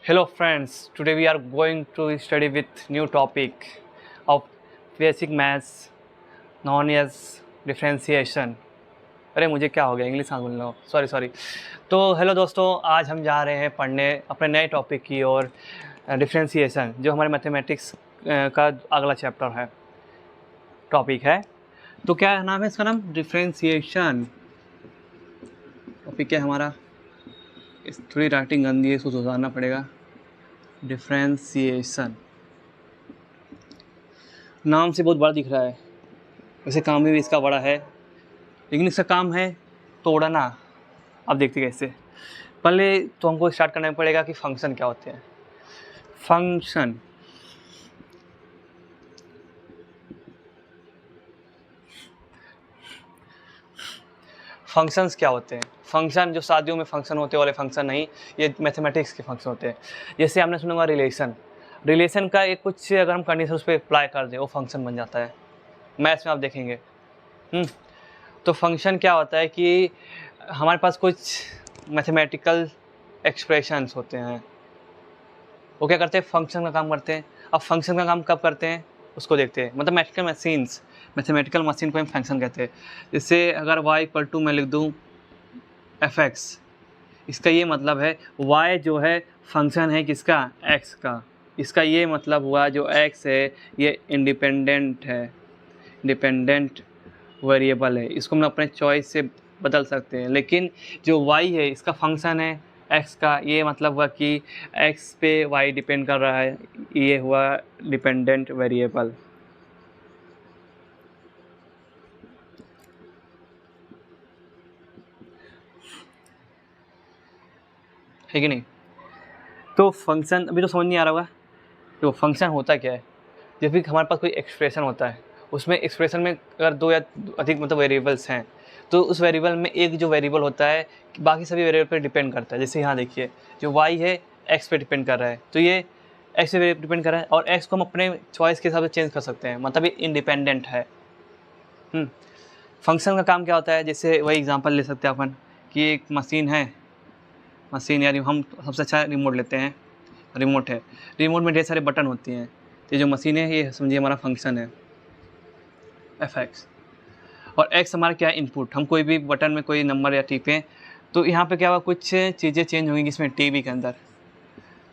Hello friends, today we are going to study with new topic of basic maths known as differentiation। अरे मुझे क्या हो गया, English कहाँ बोल रहा हूँ, सॉरी। तो हेलो दोस्तों, आज हम जा रहे हैं पढ़ने अपने नए टॉपिक की ओर, डिफरेंशिएशन, जो हमारे मैथमेटिक्स का अगला चैप्टर है, टॉपिक है। तो क्या नाम है इसका? नाम डिफरेंशिएशन। टॉपिक है हमारा, इस थोड़ी राइटिंग गंदी है, इसको सुधारना पड़ेगा। डिफरेंशिएशन नाम से बहुत बड़ा दिख रहा है, वैसे काम भी इसका बड़ा है, लेकिन इसका काम है तोड़ना। अब देखते कैसे। पहले तो हमको स्टार्ट करना पड़ेगा कि फंक्शन क्या होते हैं। फंक्शंस क्या होते हैं? फंक्शन जो शादियों में फंक्शन होते हैं वाले फंक्शन नहीं, ये मैथमेटिक्स के फंक्शन होते हैं। जैसे आपने सुना होगा रिलेशन का एक कुछ अगर हम कंडीशन उस पर अप्लाई कर दें, वो फंक्शन बन जाता है। मैथ्स में आप देखेंगे। तो फंक्शन क्या होता है कि हमारे पास कुछ मैथमेटिकल एक्सप्रेशंस होते हैं, वो क्या करते हैं? फंक्शन का काम करते हैं। अब फंक्शन का काम कब करते हैं उसको देखते हैं। मतलब मैथमेटिकल मशीन को हम फंक्शन कहते हैं। जैसे अगर y मैं लिख दूँ fx, इसका ये मतलब है y जो है फंक्शन है किसका? x का। इसका ये मतलब हुआ जो x है ये इंडिपेंडेंट वेरिएबल है, इसको हम अपने चॉइस से बदल सकते हैं। लेकिन जो y है इसका फंक्शन है x का, ये मतलब हुआ कि x पे y डिपेंड कर रहा है, ये हुआ डिपेंडेंट वेरिएबल। है कि नहीं? तो फंक्शन अभी तो समझ नहीं आ रहा होगा। तो फंक्शन होता क्या है? जब भी हमारे पास कोई एक्सप्रेशन होता है, उसमें एक्सप्रेशन में अगर दो या अधिक मतलब वेरिएबल्स हैं, तो उस वेरिएबल में एक जो वेरिएबल होता है बाकी सभी वेरिएबल पर डिपेंड करता है। जैसे यहाँ देखिए, जो y है x पे डिपेंड कर रहा है, तो ये x पे डिपेंड कर रहा है, और x को हम अपने चॉइस के हिसाब से चेंज कर सकते हैं, मतलब ये इंडिपेंडेंट है। फंक्शन का काम क्या होता है? जैसे वही एग्जांपल ले सकते हैं अपन कि एक मशीन यानी हम सबसे अच्छा रिमोट लेते हैं। रिमोट है, रिमोट में ढेर सारे बटन होती हैं। तो जो मशीन है ये समझिए हमारा फंक्शन है fx, और x हमारा क्या है? इनपुट। हम कोई भी बटन में कोई नंबर या टिपें तो यहाँ पे क्या हुआ, कुछ चीज़ें चेंज होंगी इसमें टीवी के अंदर।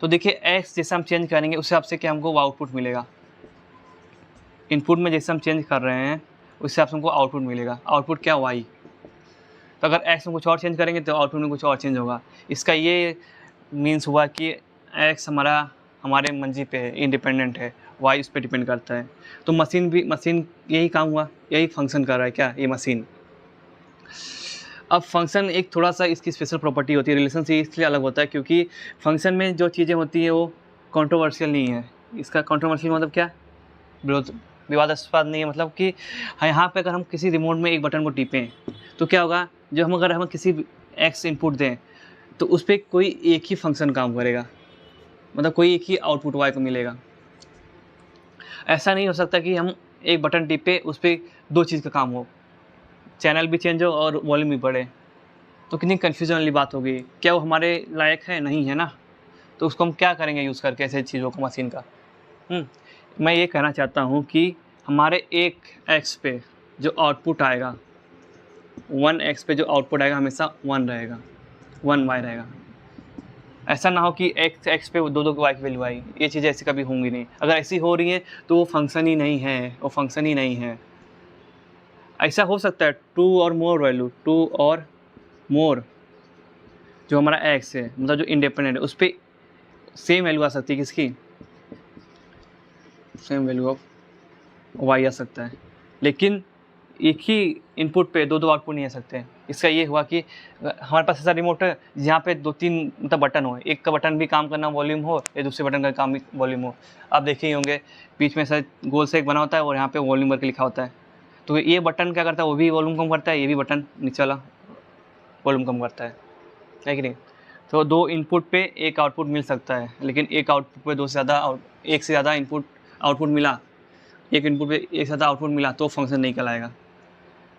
तो देखिए x जैसे हम चेंज करेंगे उस हिसाब से क्या हमको आउटपुट मिलेगा। इनपुट में जैसे हम चेंज कर रहे हैं उस हिसाब से हमको आउटपुट मिलेगा। आउटपुट क्या? y। तो अगर x में कुछ और चेंज करेंगे तो आउटपुट में कुछ और चेंज होगा। इसका ये मीन्स हुआ कि x हमारे मर्जी पे है, इंडिपेंडेंट है, y उस पर डिपेंड करता है। तो मशीन यही काम हुआ, यही फंक्शन कर रहा है क्या? ये मशीन। अब फंक्शन एक थोड़ा सा इसकी स्पेशल प्रॉपर्टी होती है, रिलेशन से इसलिए अलग होता है क्योंकि फंक्शन में जो चीज़ें होती हैं वो कंट्रोवर्शियल नहीं है। इसका कंट्रोवर्शियल मतलब क्या? विवादास्पद नहीं है। मतलब कि यहाँ पे अगर हम किसी रिमोट में एक बटन को टिपें तो क्या होगा, अगर हम किसी x इनपुट दें तो उस पर कोई एक ही फंक्शन काम करेगा, मतलब कोई एक ही आउटपुट y को मिलेगा। ऐसा नहीं हो सकता कि हम एक बटन टिपे उस पर दो चीज़ का काम हो, चैनल भी चेंज हो और वॉल्यूम भी बढ़े, तो कितनी कन्फ्यूजन वाली बात होगी। क्या वो हमारे लायक है? नहीं है ना। तो उसको हम क्या करेंगे यूज़ करके ऐसे चीज़ों को, मशीन का। मैं ये कहना चाहता हूँ कि हमारे एक x पे जो आउटपुट आएगा, 1x पे जो आउटपुट आएगा हमेशा 1 रहेगा, 1y रहेगा। ऐसा ना हो कि x पे दो y की वैल्यू आई, ये चीज़ें ऐसी कभी होंगी नहीं। अगर ऐसी हो रही है तो वो फंक्शन ही नहीं है, ऐसा हो सकता है 2 और मोर वैल्यू, 2 और मोर जो हमारा x है, मतलब जो इंडिपेंडेंट है, उस पर सेम वैल्यू आ सकती है। किसकी? सेम वैल्यू ऑफ y आ सकता है, लेकिन एक ही इनपुट पे दो आउटपुट नहीं आ सकते। इसका ये हुआ कि हमारे पास ऐसा रिमोट है जहाँ पे 2-3 मतलब बटन हो, एक का बटन भी काम करना वॉल्यूम हो या दूसरे बटन का काम भी वॉल्यूम हो। आप देखे ही होंगे बीच में ऐसा गोल से एक बना होता है और यहाँ पे वॉल्यूम करके लिखा होता है। तो ये बटन क्या करता है? वो भी वॉल्यूम कम करता है, ये भी बटन नीचे वाला वॉल्यूम कम करता है कि नहीं? तो दो इनपुट पे एक आउटपुट मिल सकता है, लेकिन एक आउटपुट पे एक से ज़्यादा इनपुट आउटपुट मिला, एक इनपुट पे एक से ज़्यादा आउटपुट मिला तो फंक्शन नहीं कहलाएगा।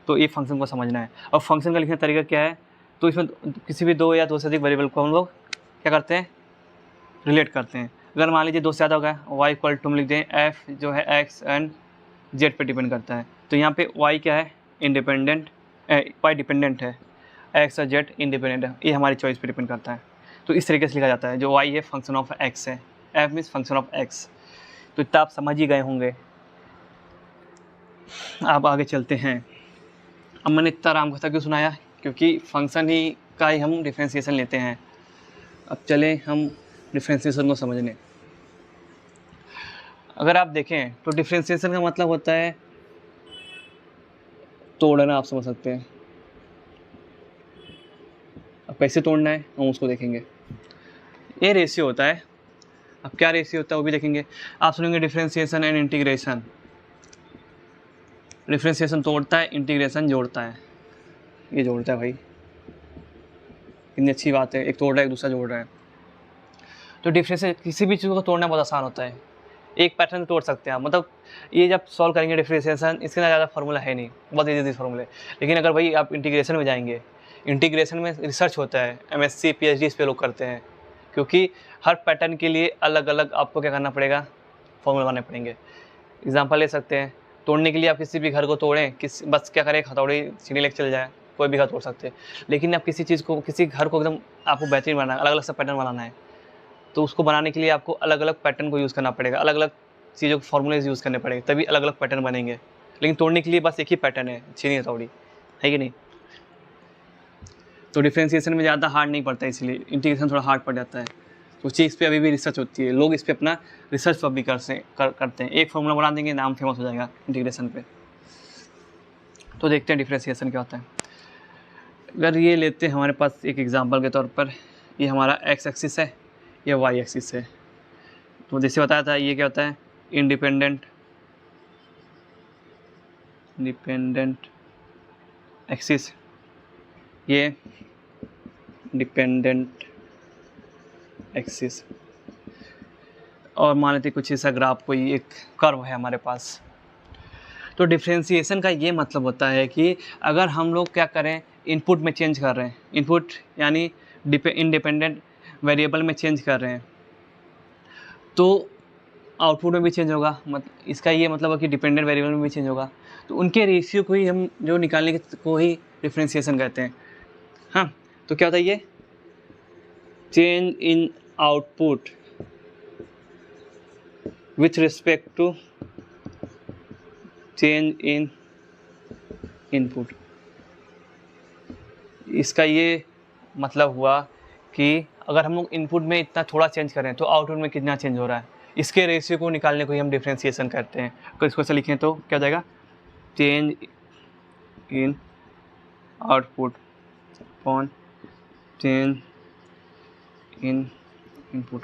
तो ये फंक्शन को समझना है। और फंक्शन का लिखने का तरीका क्या है? तो इसमें किसी भी दो या दो से अधिक वेरिएबल को हम लोग क्या करते हैं? रिलेट करते हैं। अगर मान लीजिए 2 से ज़्यादा होगा, वाई इक्वल टू हम लिख दें एफ जो है एक्स एंड जेड पे डिपेंड करता है, तो यहाँ पे वाई क्या है, इंडिपेंडेंट, वाई डिपेंडेंट है, एक्स और जेड इंडिपेंडेंट है, ये हमारी चॉइस पे डिपेंड करता है। तो इस तरीके से लिखा जाता है, जो वाई है फंक्शन ऑफ एक्स है, F means function of x. तो इतना आप समझ ही गए होंगे। आप आगे चलते हैं। अब मैंने इतना आराम कथा क्यों सुनाया, क्योंकि फंक्शन ही का ही हम डिफ्रेंसिएशन लेते हैं। अब चलें हम डिफ्रेंसिएशन को समझने। अगर आप देखें तो डिफ्रेंसिएशन का मतलब होता है तोड़ना, आप समझ सकते हैं। अब कैसे तोड़ना है हम उसको देखेंगे। ये रेशियो होता है। अब क्या रेशियो होता है वो भी देखेंगे। आप सुनेंगे डिफ्रेंसिएशन एंड इंटीग्रेशन। डिफ्रेंसिएशन तोड़ता है, इंटीग्रेशन जोड़ता है। ये जोड़ता है भाई, कितनी अच्छी बात है, एक तोड़ रहा है एक दूसरा जोड़ रहा है। तो डिफ्रेंसिएशन, किसी भी चीज़ को तोड़ना बहुत आसान होता है। एक पैटर्न तोड़ सकते हैं आप, मतलब ये जब सॉल्व करेंगे डिफ्रेंसिएशन, इसके ज़्यादा फार्मूला है नहीं, बहुत ईजी फार्मूले। लेकिन अगर भाई आप इंटीग्रेशन में जाएंगे, इंटीग्रेशन में रिसर्च होता है, MSc PhD इस पे लोग करते हैं, क्योंकि हर पैटर्न के लिए अलग अलग आपको क्या करना पड़ेगा, फॉर्मूला बनाने पड़ेंगे। एग्जांपल ले सकते हैं, तोड़ने के लिए आप किसी भी घर को तोड़ें, बस क्या करें, हथौड़ी सीढ़ी लेके चल जाए, कोई भी घर तोड़ सकते हैं। लेकिन आप किसी चीज़ को, किसी घर को एकदम आपको बेहतरीन बनाना है, अलग अलग सा पैटर्न बनाना है, तो उसको बनाने के लिए आपको अलग अलग पैटर्न को यूज़ करना पड़ेगा, अलग अलग चीज़ों के फॉर्मूलेज यूज़ करने पड़ेंगे, तभी अलग अलग पैटर्न बनेंगे। लेकिन तोड़ने के लिए बस एक ही पैटर्न है, छीनी हथौड़ी, है कि नहीं। तो डिफ्रेंसिएशन में ज़्यादा हार्ड नहीं पड़ता है, इसलिए इंटीग्रेशन थोड़ा हार्ड पड़ जाता है। तो चीज़ पे अभी भी रिसर्च होती है, लोग इस पर अपना रिसर्च भी करते हैं। एक फॉर्मूला बना देंगे, नाम फेमस हो जाएगा इंटीग्रेशन पे। तो देखते हैं डिफ्रेंसिएशन क्या होता है। अगर ये लेते हैं हमारे पास एक एग्जांपल के तौर पर, ये हमारा एक्स एक्सिस है, ये वाई एक्सिस है। तो जैसे बताया था, ये क्या होता है, इंडिपेंडेंट एक्सिस, ये डिपेंडेंट एक्सिस। और मान लेते कुछ ऐसा ग्राफ, कोई एक कर्व है हमारे पास। तो डिफ्रेंसिएशन का ये मतलब होता है कि अगर हम लोग क्या करें, इनपुट में चेंज कर रहे हैं, इनपुट यानी इंडिपेंडेंट वेरिएबल में चेंज कर रहे हैं, तो आउटपुट में भी चेंज होगा। इसका ये मतलब है कि डिपेंडेंट वेरिएबल में भी चेंज होगा। तो उनके रेशियो को ही हम जो निकालने को ही डिफ्रेंसिएशन कहते हैं। हाँ, तो क्या होता है, ये change in output with respect to change in input. इसका ये मतलब हुआ कि अगर हम लोग इनपुट में इतना थोड़ा चेंज करें तो आउटपुट में कितना चेंज हो रहा है, इसके रेशियो को निकालने को ही हम डिफ्रेंसिएशन करते हैं। तो इसको से लिखें तो क्या हो जाएगा, change in output upon change in input.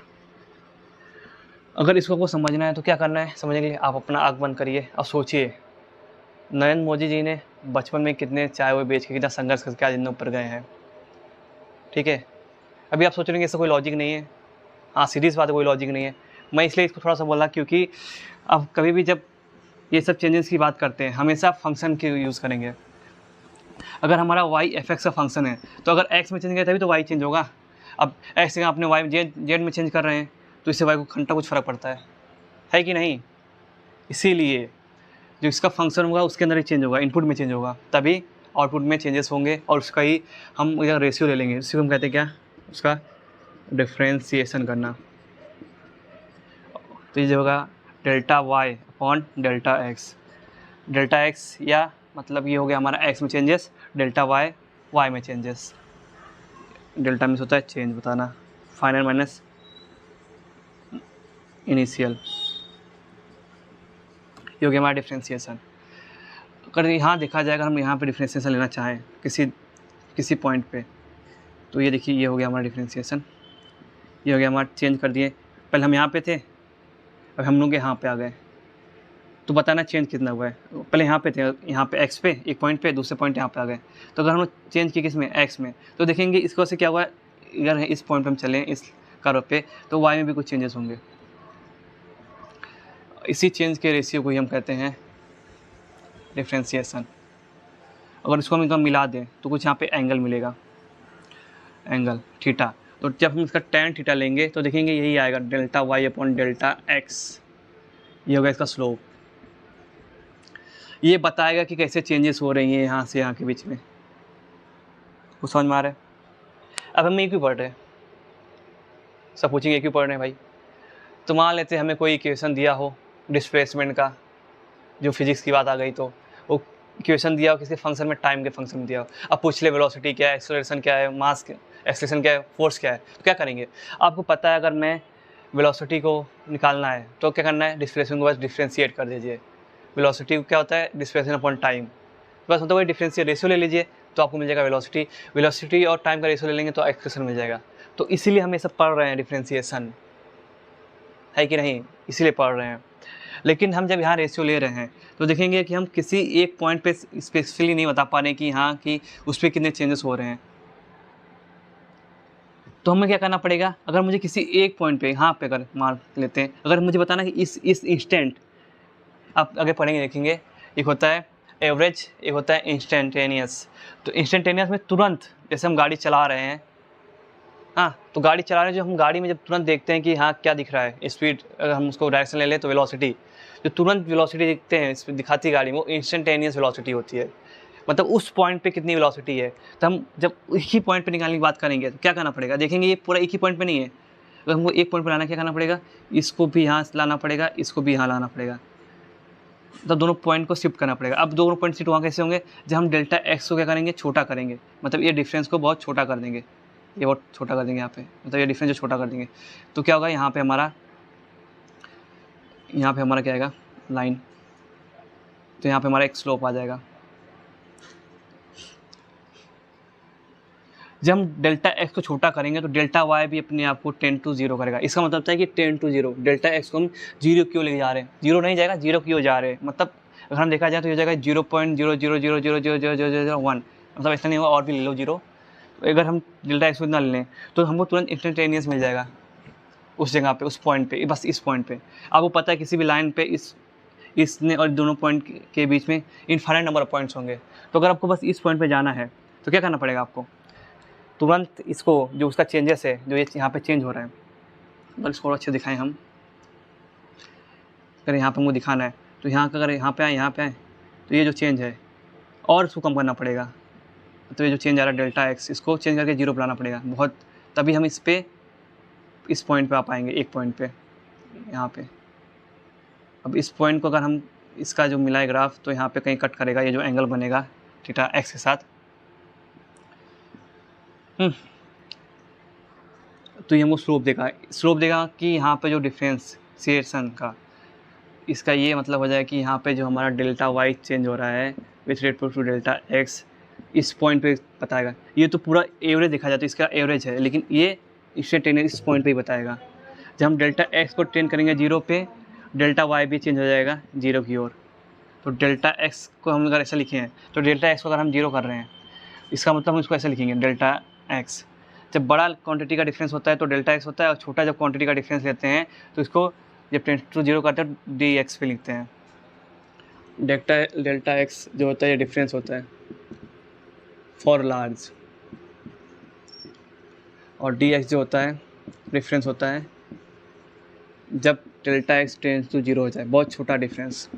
अगर इसको आपको समझना है तो क्या करना है, समझने के लिए आप अपना आँख बंद करिए और सोचिए, नरेंद्र मोदी जी ने बचपन में कितने चाय वो बेच के कितना संघर्ष करके आज इन ऊपर गए हैं। ठीक है, अभी आप सोच रहे हैं इससे कोई लॉजिक नहीं है। हाँ, सीधी सी बात है, कोई लॉजिक नहीं है। मैं इसलिए इसको थोड़ा सा बोला क्योंकि अब कभी भी जब ये सब चेंजेस की बात करते हैं, हमेशा फंक्शन के यूज़ करेंगे। अगर हमारा वाई एफ एक्स का फंक्शन है, तो अगर एक्स में चेंज किया तभी तो वाई चेंज होगा। अब एक्स से आपने वाई जेड में चेंज कर रहे हैं, तो इससे वाई को घंटा कुछ फ़र्क पड़ता है कि नहीं। इसीलिए जो इसका फंक्शन होगा उसके अंदर ही चेंज होगा, इनपुट में चेंज होगा, तभी आउटपुट में चेंजेस होंगे, और उसका ही हम इधर रेशियो ले लेंगे। इसी को हम कहते हैं क्या, उसका डिफ्रेंसिएशन करना। तो ये होगा delta Y upon delta X. Delta X या मतलब ये हो गया हमारा एक्स में चेंजेस, डेल्टा वाई वाई में चेंजेस। डेल्टा मीन्स होता है चेंज बताना, फाइनल माइनस इनिशियल। ये हो गया हमारा डिफ्रेंसिएशन। अगर यहाँ देखा जाएगा, हम यहाँ पे डिफ्रेंसिएशन लेना चाहें किसी पॉइंट पे, तो ये देखिए, ये हो गया हमारा डिफ्रेंसिएशन। ये हो गया हमारा, चेंज कर दिए, पहले हम यहाँ पे थे, अब हम लोग यहाँ पे आ गए, तो बताना चेंज कितना हुआ है। पहले यहाँ पे थे, यहाँ पे एक्स पे एक पॉइंट पे, दूसरे पॉइंट यहाँ पे आ गए। तो अगर हम लोग चेंज किए किस में, एक्स में, तो देखेंगे इसको से क्या हुआ है, अगर इस पॉइंट पे हम चलें इस कर्व पे, तो वाई में भी कुछ चेंजेस होंगे। इसी चेंज के रेशियो को ही हम कहते हैं डिफ्रेंसिएशन। अगर इसको हम एकदम मिला दें तो कुछ यहाँ पे एंगल मिलेगा, एंगल थीटा, तो जब हम इसका tan थीटा लेंगे तो देखेंगे यही आएगा delta Y upon delta X, ये होगा इसका स्लोप। ये बताएगा कि कैसे चेंजेस हो रही हैं यहाँ से यहाँ के बीच में, वो समझ में आ रहा है। अब हम ये क्यों पढ़ रहे हैं, सब पूछेंगे क्यों पढ़ रहे हैं भाई। तो मान लेते हैं हमें कोई इक्वेशन दिया हो डिस्प्लेसमेंट का, जो फिजिक्स की बात आ गई, तो वो इक्वेशन दिया हो किसी फंक्शन में, टाइम के फंक्शन में दिया हो। अब पूछ ले वेलोसिटी क्या है, एक्सेलरेशन क्या है, मास एक्सेलरेशन क्या है, फोर्स क्या है, तो क्या करेंगे। आपको पता है अगर मैं वेलोसिटी को निकालना है तो क्या करना है, डिस्प्लेसमेंट को बस डिफ्रेंशिएट कर दीजिए। वेलोसिटी क्या होता है, डिस्प्लेसमेंट अपॉन टाइम, बस मतलब वही डिफ्रेंशिएट रेशियो ले लीजिए तो आपको मिल जाएगा वेलोसिटी। वेलोसिटी और टाइम का रेशियो ले लेंगे तो एक्सप्रेशन मिल जाएगा। तो इसीलिए हम ये सब पढ़ रहे हैं, डिफ्रेंशिएशन है कि नहीं, इसीलिए पढ़ रहे हैं। लेकिन हम जब यहाँ रेशियो ले रहे हैं तो देखेंगे कि हम किसी एक पॉइंट पे स्पेसिफिकली नहीं बता पा रहे कि हाँ कि उस पर कितने चेंजेस हो रहे हैं। तो हमें क्या करना पड़ेगा, अगर मुझे किसी एक पॉइंट पे, यहाँ पे अगर मान लेते हैं, अगर मुझे बताना कि इस इंस्टेंट, आप आगे पढ़ेंगे देखेंगे, एक होता है एवरेज, एक होता है इंस्टेंटेनियस। तो इंस्टेंटेनियस में तुरंत, जैसे हम गाड़ी चला रहे हैं, हाँ तो गाड़ी चला रहे हैं, जो हम गाड़ी में जब तुरंत देखते हैं कि हाँ क्या दिख रहा है, स्पीड, अगर हम उसको डायरेक्शन ले लें तो वेलोसिटी, जो तुरंत वेलोसिटी दिखते हैं इस दिखाती है गाड़ी में, वो इंस्टेंटेनियस वेलोसिटी होती है। मतलब उस पॉइंट पे कितनी वेलोसिटी है। तो हम जब एक ही पॉइंट पे निकालने की बात करेंगे तो क्या करना पड़ेगा, देखेंगे ये पूरा एक ही पॉइंट पे नहीं है, तो हमको एक पॉइंट पर लाना, क्या करना पड़ेगा, इसको भी यहाँ लाना पड़ेगा, इसको भी यहाँ लाना पड़ेगा, तो दोनों पॉइंट को शिफ्ट करना पड़ेगा। अब दोनों पॉइंट शिफ्ट वहाँ कैसे होंगे, जब हम डेल्टा एक्स को क्या करेंगे, छोटा करेंगे, मतलब ये डिफरेंस को बहुत छोटा कर देंगे, ये बहुत छोटा कर देंगे यहाँ पे, मतलब ये डिफरेंस जो छोटा कर देंगे, तो क्या होगा, यहाँ पे हमारा क्या आएगा, लाइन, तो यहाँ पे हमारा एक स्लोप आ जाएगा। जब हम डेल्टा एक्स को छोटा करेंगे तो डेल्टा वाई भी अपने आप को 10 to 0 करेगा। इसका मतलब है कि 10 to 0, डेल्टा एक्स को हम 0 क्यों ले जा रहे हैं, 0 नहीं जाएगा, 0 क्यों जा रहे हैं, मतलब अगर हम देखा जाए तो ये जाएगा 0.00000001, मतलब ऐसा नहीं होगा, और भी ले लो 0। अगर हम डेल्टा एक्स को इतना ले लें तो हमको तुरंत इंस्टेंटेनियस मिल जाएगा उस जगह पे, उस पॉइंट पे, बस इस पॉइंट पे। आपको पता है किसी भी लाइन पे इसने और दोनों पॉइंट के बीच में इनफाइनाइट नंबर ऑफ पॉइंट्स होंगे। तो अगर आपको बस इस पॉइंट पे जाना है तो क्या करना पड़ेगा आपको, तुरंत इसको, जो उसका चेंजेस है, जो ये यहाँ पे चेंज हो रहा है, अगर इसको और अच्छे दिखाएं हम, अगर यहाँ पे हमको दिखाना है तो यहाँ का, अगर यहाँ पे आए तो ये जो चेंज है और इसको कम करना पड़ेगा। तो ये जो चेंज आ रहा है डेल्टा एक्स, इसको चेंज करके 0 बनाना पड़ेगा बहुत, तभी हम इस पॉइंट पे आ पाएंगे, एक पॉइंट पे यहाँ पे। अब इस पॉइंट को अगर हम, इसका जो मिला है ग्राफ, तो यहाँ पे कहीं कट करेगा, ये जो एंगल बनेगा थीटा एक्स के साथ, तो ये हमको स्लोप देगा कि यहाँ पे जो डिफ्रेंशिएशन का, इसका ये मतलब हो जाएगा कि यहाँ पे जो हमारा डेल्टा वाई चेंज हो रहा है with respect to delta X, इस पॉइंट पे बताएगा। ये तो पूरा एवरेज देखा जाता है, इसका एवरेज है, लेकिन ये इससे टेन इस पॉइंट पे ही बताएगा। जब हम डेल्टा एक्स को टेन करेंगे 0 पे, डेल्टा वाई भी चेंज हो जाएगा 0 की ओर। तो डेल्टा एक्स को हम अगर ऐसा लिखे हैं, तो डेल्टा एक्स को अगर हम 0 कर रहे हैं, इसका मतलब हम इसको ऐसे लिखेंगे, डेल्टा एक्स। जब बड़ा क्वांटिटी का डिफरेंस होता है तो डेल्टा एक्स होता है, और छोटा जब क्वांटिटी का डिफरेंस लेते हैं तो इसको जब 10 to 0 करते हैं तो डी एक्स पे लिखते हैं। डेल्टा एक्स जो होता है ये डिफरेंस होता है फॉर लार्ज, और डी एक्स जो होता है डिफरेंस होता है जब डेल्टा एक्स 10 to 0 हो जाए, बहुत छोटा डिफरेंस।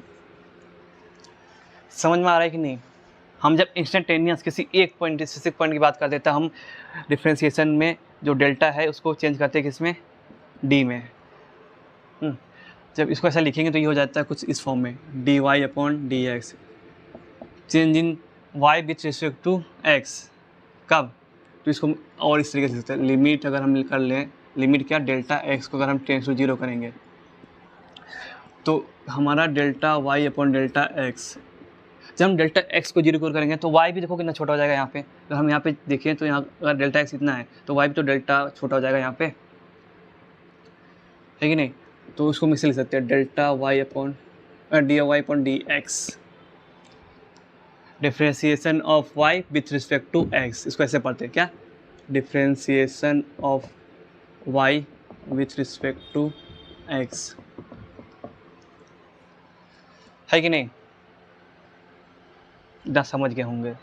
समझ में आ रहा है कि नहीं। हम जब इंस्टेंटेनियस किसी एक पॉइंट, स्पेसिफिक पॉइंट की बात कर देते हैं, हम डिफ्रेंशिएशन में जो डेल्टा है उसको चेंज करते हैं किसमें, डी में। जब इसको ऐसा लिखेंगे तो ये हो जाता है कुछ इस फॉर्म में, D Y upon D X, change in Y with respect to X. कब, तो इसको और इस तरीके से लिखते हैं, लिमिट अगर हम कर लें, लिमिट क्या, डेल्टा एक्स को अगर हम 10 to 0 करेंगे तो हमारा delta Y upon delta X, जब हम डेल्टा एक्स को 0 करेंगे तो वाई भी देखो कितना छोटा हो जाएगा यहाँ पे। अगर हम यहाँ पे देखें तो यहाँ अगर डेल्टा एक्स इतना है तो वाई भी तो डेल्टा छोटा हो जाएगा यहाँ पे, है कि नहीं। तो उसको हम इससे लिख सकते हैं, delta Y upon D Y upon D X, differentiation of Y with respect to X. इसको ऐसे पढ़ते हैं क्या, differentiation of Y with respect to X, है कि नहीं, इतना समझ गए होंगे।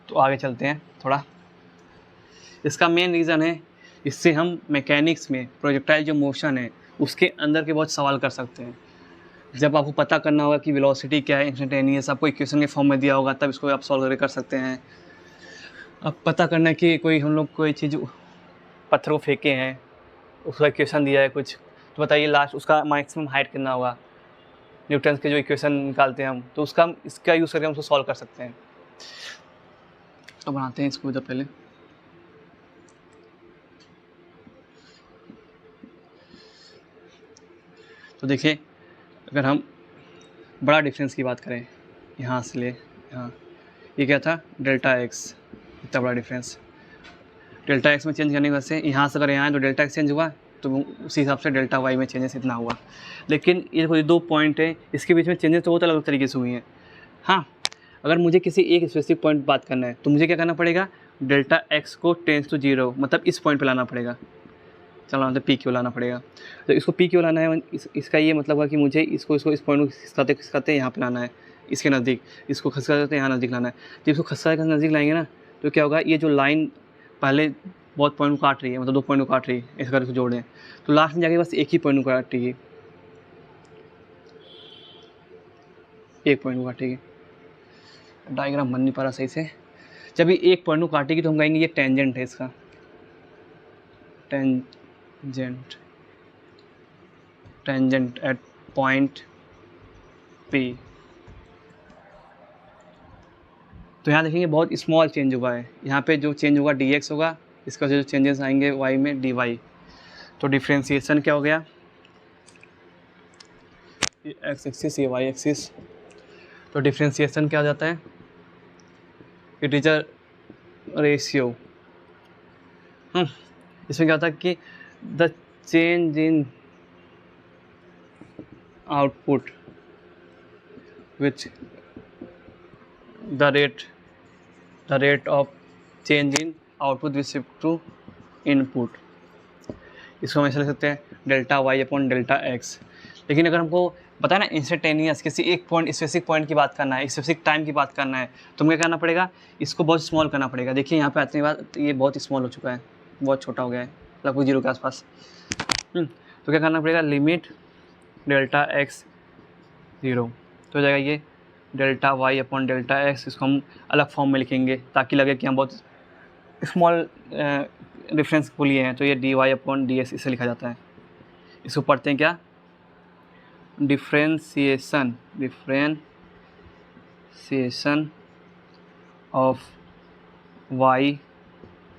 तो आगे चलते हैं थोड़ा। इसका मेन रीज़न है, इससे हम मैकेनिक्स में प्रोजेक्टाइल जो मोशन है उसके अंदर के बहुत सवाल कर सकते हैं। जब आपको पता करना होगा कि वेलोसिटी क्या है इंस्टेंटेनियस, आपको इक्वेशन के फॉर्म में दिया होगा, तब इसको आप सॉल्व कर सकते हैं। अब पता करना है कि कोई हम लोग कोई चीज़ पत्थर को फेंके हैं, उसका इक्वेशन दिया है कुछ, तो बताइए लास्ट उसका मैक्सिमम हाइट कितना होगा। न्यूटन के जो इक्वेशन निकालते हैं हम, तो इसका यूज़ करके हम उसको सॉल्व कर सकते हैं। तो बनाते हैं इसको। जब पहले तो देखिए, अगर हम बड़ा डिफरेंस की बात करें, यहाँ से ले यहाँ, ये क्या था डेल्टा एक्स, इतना बड़ा डिफरेंस। डेल्टा एक्स में चेंज करने की वजह से यहाँ से अगर यहाँ है तो डेल्टा एक्स चेंज हुआ, तो उसी हिसाब से डेल्टा वाई में चेंजेस इतना हुआ। लेकिन ये कोई दो पॉइंट है, इसके बीच में चेंजेस तो बहुत अलग तरीके से हुई हैं। हाँ, अगर मुझे किसी एक स्पेसिफिक पॉइंट बात करना है तो मुझे क्या करना पड़ेगा, डेल्टा एक्स को टेंस टू 0 मतलब इस पॉइंट पे लाना पड़ेगा। चलो तो पी क्यू लाना पड़ेगा। तो इसको पी क्यू लाना है, इसका ये मतलब हुआ कि मुझे इसको इस पॉइंट को खिसकाते यहाँ पे लाना है, इसके नज़दीक, इसको खिसकाते यहाँ नज़दीक लाना है। तो इसको खिसका के नज़दीक लाएंगे ना, तो क्या होगा, ये जो लाइन पहले बहुत पॉइंट को काट रही है, मतलब 2 पॉइंट को काट रही है, इस करके जोड़ें तो लास्ट में जाके बस एक ही पॉइंट को काटेगी, एक पॉइंट को काटेगी। डायग्राम बन नहीं पा रहा सही से। जब ये एक पॉइंट को काटेगी तो हम कहेंगे ये टेंजेंट है इसका, टेंजेंट एट पॉइंट पी। तो यहाँ देखेंगे बहुत स्मॉल चेंज हुआ है, यहाँ पे जो चेंज होगा dx होगा, इसका जो चेंजेस आएंगे y में dy। तो डिफ्रेंशिएशन क्या हो गया, ये x एक्सिस, ये y एक्सिस। तो डिफ्रेंशिएशन क्या हो जाता है, इट इज अ रेशियो। इसमें क्या होता है कि the change in output which the rate of change in output with respect to input। इसको हम ऐसे लिख सकते हैं delta Y upon delta X. लेकिन अगर हमको पता है ना इंस्टेंटेनियस किसी एक पॉइंट स्पेसिफिक पॉइंट की बात करना है, एक स्पेसिफिक टाइम की बात करना है, तो हमें क्या करना पड़ेगा, इसको बहुत स्मॉल करना पड़ेगा। देखिए यहाँ पे आते हैं बात, ये बहुत स्मॉल हो चुका है, बहुत छोटा हो गया है, लगभग 0 के आसपास। तो क्या करना पड़ेगा, लिमिट डेल्टा एक्स 0, तो हो जाएगा ये delta Y upon delta X. इसको हम अलग फॉर्म में लिखेंगे ताकि लगे कि हम बहुत स्मॉल डिफरेंस को लिए हैं। तो ये D Y upon D X इसे लिखा जाता है। इसको पढ़ते हैं क्या, differentiation of Y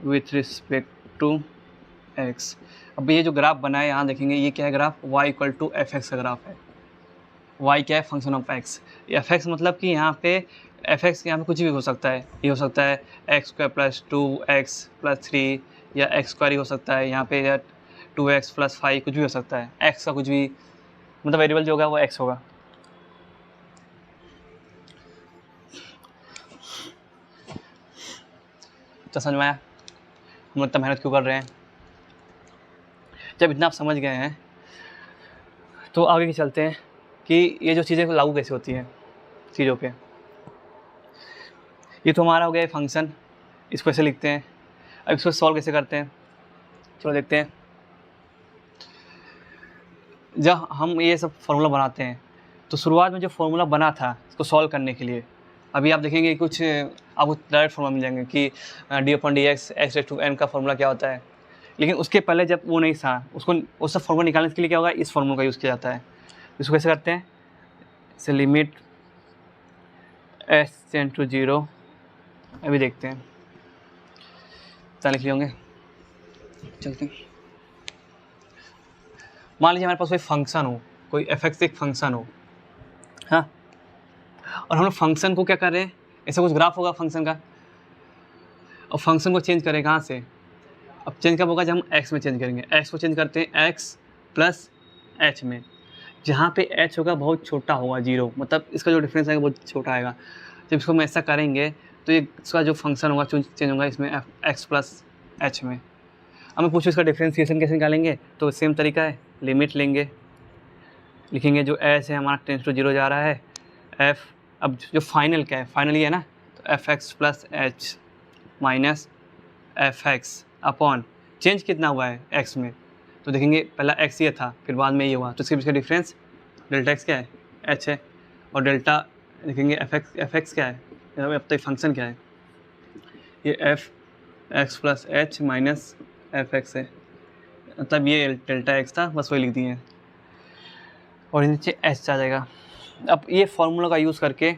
with respect to X. अब ये जो ग्राफ बना है यहाँ देखेंगे, ये क्या है graph, y equal to F X का ग्राफ है। y क्या है, function of x। F X मतलब कि यहाँ पे एफ एक्स यहाँ पे कुछ भी हो सकता है, ये हो सकता है x square plus 2x plus 3, या एक्स स्क्वायर ही हो सकता है यहाँ पे, या 2x प्लस 5, कुछ भी हो सकता है। x का कुछ भी मतलब वेरिएबल जो होगा वो x होगा। तो समझ में आया हम इतना मेहनत क्यों कर रहे हैं। जब इतना आप समझ गए हैं तो आगे की चलते हैं कि ये जो चीज़ें लागू कैसे होती हैं चीज़ों पे। ये तो हमारा हो गया फंक्शन, इसको ऐसे लिखते हैं। अब इसको सॉल्व कैसे करते हैं, चलो देखते हैं। जब हम ये सब फार्मूला बनाते हैं तो शुरुआत में जो फार्मूला बना था इसको सॉल्व करने के लिए, अभी आप देखेंगे कुछ आपको डायरेक्ट फार्मूला मिल जाएंगे कि D upon D X X raise to N का फार्मूला क्या होता है। लेकिन उसके पहले जब वो नहीं था, उसको उस सब फार्मूला निकालने के लिए क्या होगा, इस फार्मूला का यूज़ किया जाता है। इसको कैसे करते हैं, इसे लिमिट एस टेंड टू 0, अभी देखते हैं क्या लिख लिए होंगे। चलते हैं, मान लीजिए हमारे पास कोई फंक्शन हो, कोई एफ एक्स एक फंक्शन हो, हाँ, और हम लोग फंक्शन को क्या कर रहे हैं, ऐसा कुछ ग्राफ होगा फंक्शन का, और फंक्शन को चेंज करें कहाँ से, अब चेंज कब होगा, जब हम x में चेंज करेंगे। x को चेंज करते हैं x प्लस h में, जहाँ पे h होगा बहुत छोटा होगा 0, मतलब इसका जो डिफरेंस आएगा बहुत छोटा आएगा। जब इसको हम ऐसा करेंगे तो ये इसका जो फंक्शन होगा चेंज होगा इसमें x प्लस h में। अब मैं पूछूँ इसका डिफ्रेंशिएशन कैसे निकालेंगे, तो सेम तरीका है, लिमिट लेंगे, लिखेंगे जो h है हमारा टेंस टू 0 जा रहा है f। अब जो फाइनल क्या है, फाइनल ये है ना, तो F x plus H minus F x upon change कितना हुआ है एक्स में, तो देखेंगे पहला एक्स ये था फिर बाद में ये हुआ, तो इसके बीच का डिफरेंस डेल्टा एक्स क्या है, एच है, और डेल्टा देखेंगे एफ एक्स क्या है, अब तो फंक्शन क्या है, ये F x plus H minus F x है, मतलब ये डेल्टा एक्स था, बस वही लिख दिए हैं और नीचे एच आ जाएगा। अब ये फार्मूला का यूज़ करके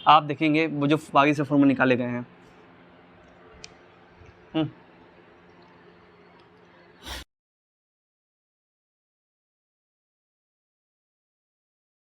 आप देखेंगे वो जो बाकी से फार्मूला निकाले गए हैं